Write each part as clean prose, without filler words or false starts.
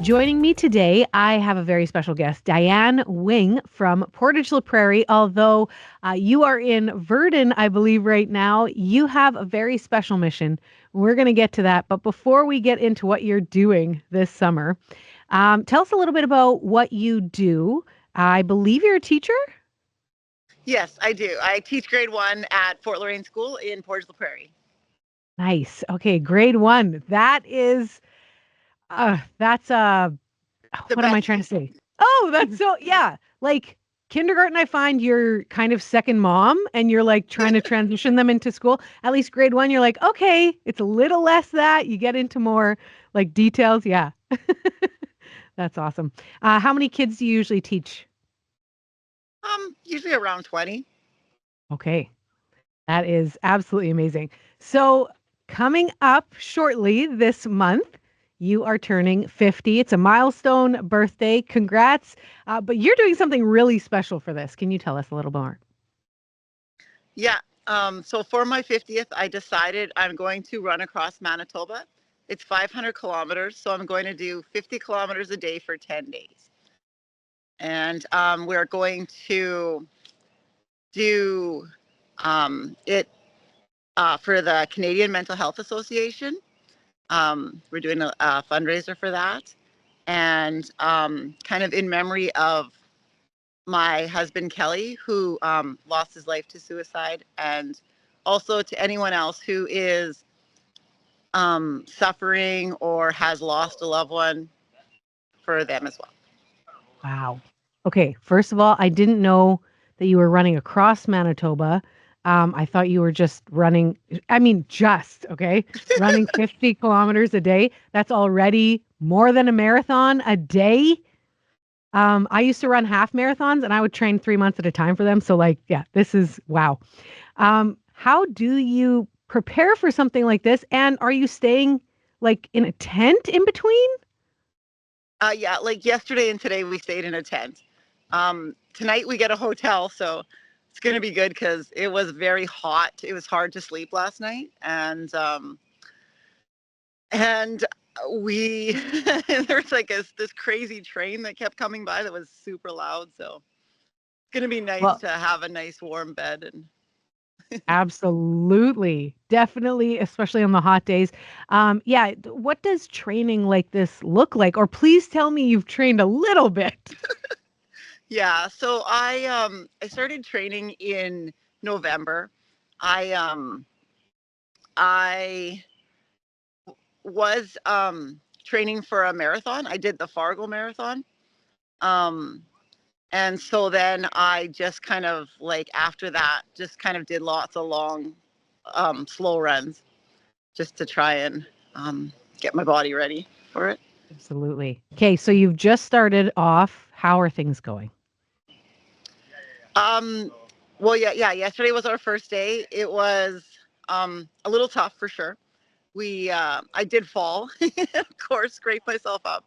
Joining me today, I have a very special guest, Diane Wing from Portage la Prairie. Although you are in Verdun, I believe, right now, you have a very special mission. We're going to get to that. But before we get into what you're doing this summer, tell us a little bit about what you do. I believe you're a teacher? Yes, I do. I teach grade 1 at Fort Lorraine School in Portage la Prairie. Nice. Okay, grade 1. That's The what am I best trying to age. say? Oh, that's so, yeah. Like kindergarten, I find you're kind of second mom and you're like trying to transition them into school. At least grade 1, you're like, okay, it's a little less that. You get into more like details. Yeah. That's awesome. How many kids do you usually teach? Usually around 20. Okay. That is absolutely amazing. So, coming up shortly this month, you are turning 50. It's a milestone birthday. Congrats. But you're doing something really special for this. Can you tell us a little more? Yeah. So for my 50th, I decided I'm going to run across Manitoba. It's 500 kilometers, so I'm going to do 50 kilometers a day for 10 days. And we're going to do it for the Canadian Mental Health Association. We're doing a fundraiser for that. And kind of in memory of my husband Kelly, who lost his life to suicide, and also to anyone else who is suffering or has lost a loved one, for them as well. Wow. Okay. First of all, I didn't know that you were running across Manitoba. I thought you were just running, I mean, just, okay, running 50 kilometers a day. That's already more than a marathon a day. I used to run half marathons and I would train 3 months at a time for them. So, like, yeah, this is wow. How do you prepare for something like this? And are you staying like in a tent in between? Yeah, like yesterday and today we stayed in a tent. Tonight we get a hotel, so it's going to be good because it was very hot. It was hard to sleep last night, and we there's like this crazy train that kept coming by that was super loud. So it's going to be nice Well, to have a nice warm bed. And absolutely. Definitely, especially on the hot days. Yeah, what does training like this look like? Or please tell me you've trained a little bit. yeah, so I started training in November. I was training for a marathon. I did the Fargo marathon. Um, and so then I just kind of like after that, just kind of did lots of long, slow runs just to try and get my body ready for it. Absolutely. Okay, so you've just started off. How are things going? Um, well, yeah. Yesterday was our first day. It was a little tough for sure. I did fall, of course, scrape myself up.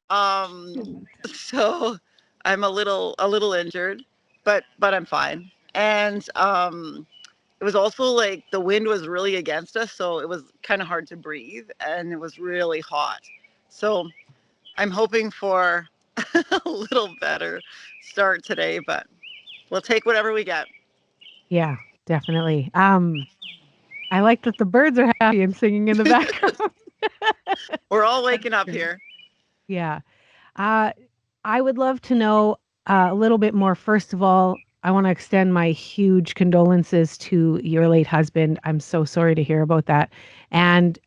Um, so I'm a little injured, but I'm fine. And it was also like the wind was really against us, so it was kind of hard to breathe, and it was really hot. So I'm hoping for a little better start today, but we'll take whatever we get. Yeah, definitely. I like that the birds are happy and singing in the background. We're all That's waking up great. here. Yeah. Uh, I would love to know a little bit more. First of all, I want to extend my huge condolences to your late husband. I'm so sorry to hear about that. And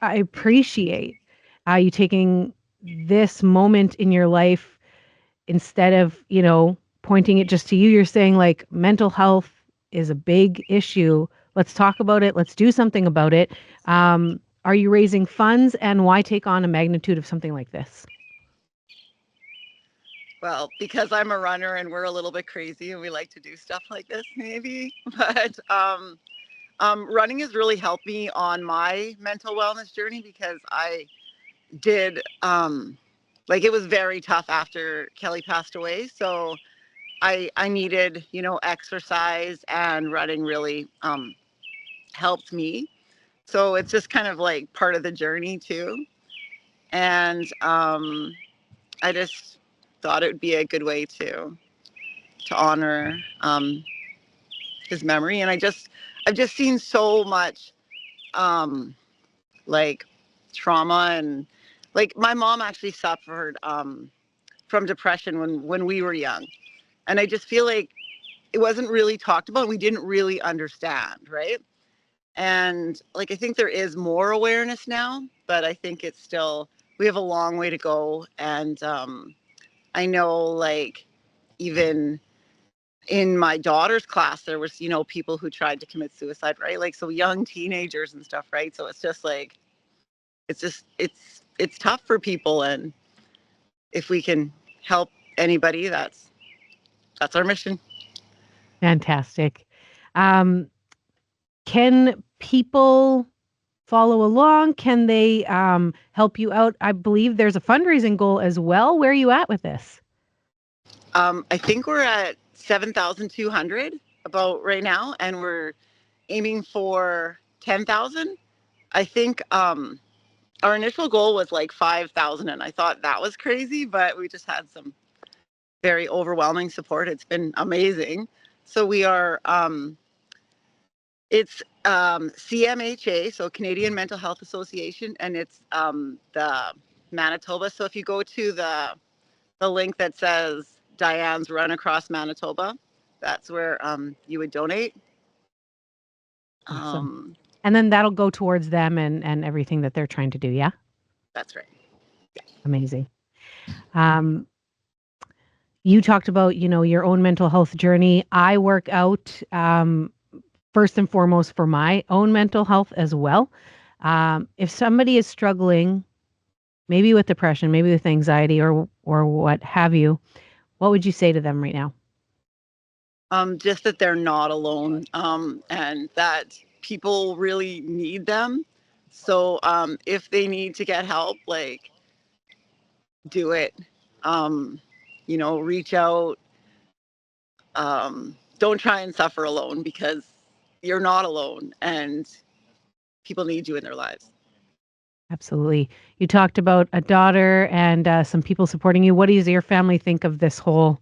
I appreciate you taking this moment in your life instead of, pointing it just to you. You're saying, like, mental health is a big issue. Let's talk about it. Let's do something about it. Are you raising funds and why take on a magnitude of something like this? Well, because I'm a runner and we're a little bit crazy and we like to do stuff like this, maybe. But running has really helped me on my mental wellness journey because I did, like, it was very tough after Kelly passed away. So I needed, exercise, and running really helped me. So it's just kind of like part of the journey too. and I just thought it would be a good way to honor his memory. And I've just seen so much um, like trauma, and like my mom actually suffered from depression when we were young, and I just feel like it wasn't really talked about. We didn't really understand, right? And like I think there is more awareness now, but I think it's still we have a long way to go. And I know like even in my daughter's class there was people who tried to commit suicide, right? Like so young teenagers and stuff, right? So it's just like it's tough for people, and if we can help anybody, that's our mission. Fantastic. Um, can people follow along? Can they help you out? I believe there's a fundraising goal as well. Where are you at with this? I think we're at 7,200 about right now, and we're aiming for 10,000. I think our initial goal was like 5,000, and I thought that was crazy, but we just had some very overwhelming support. It's been amazing. So we are it's CMHA, so Canadian Mental Health Association, and it's the Manitoba. So if you go to the link that says Diane's Run Across Manitoba, that's where you would donate. Awesome. Um, And then that'll go towards them and everything that they're trying to do. Yeah. that's right. Amazing. Um, you talked about, your own mental health journey. I work out first and foremost for my own mental health as well. If somebody is struggling, maybe with depression, maybe with anxiety or what have you, what would you say to them right now? Just that they're not alone, and that people really need them. So if they need to get help, like do it. Um, reach out. Don't try and suffer alone, because you're not alone, and people need you in their lives. Absolutely. You talked about a daughter and some people supporting you. What does your family think of this whole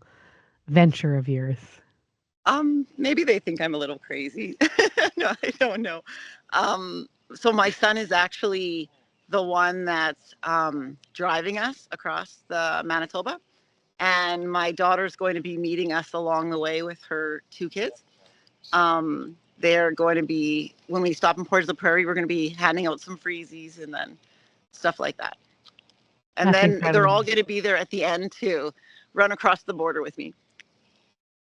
venture of yours? Maybe they think I'm a little crazy. No, I don't know. So my son is actually the one that's driving us across the Manitoba, and my daughter's going to be meeting us along the way with her two kids. They're going to be when we stop in Portage la Prairie, we're going to be handing out some freezies and then stuff like that. And That's then they're incredible. all going to be there at the end to run across the border with me.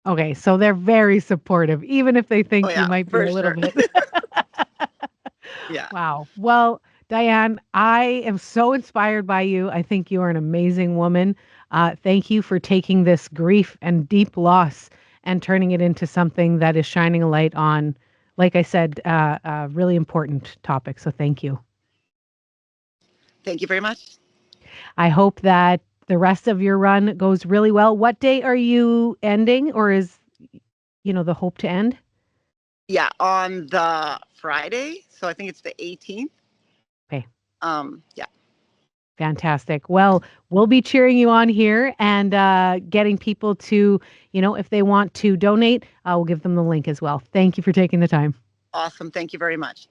Okay, so they're very supportive, even if they Oh think you yeah, might be for a little sure. bit. Yeah. Wow. Well, Diane, I am so inspired by you. I think you are an amazing woman. Thank you for taking this grief and deep loss and turning it into something that is shining a light on, like I said, a really important topic. So thank you. Thank you very much. I hope that the rest of your run goes really well. What day are you ending, or is, the hope to end? Yeah, on the Friday, so I think it's the 18th. Okay. Yeah. Fantastic. Well, we'll be cheering you on here and getting people to, if they want to donate, we'll give them the link as well. Thank you for taking the time. Awesome. Thank you very much.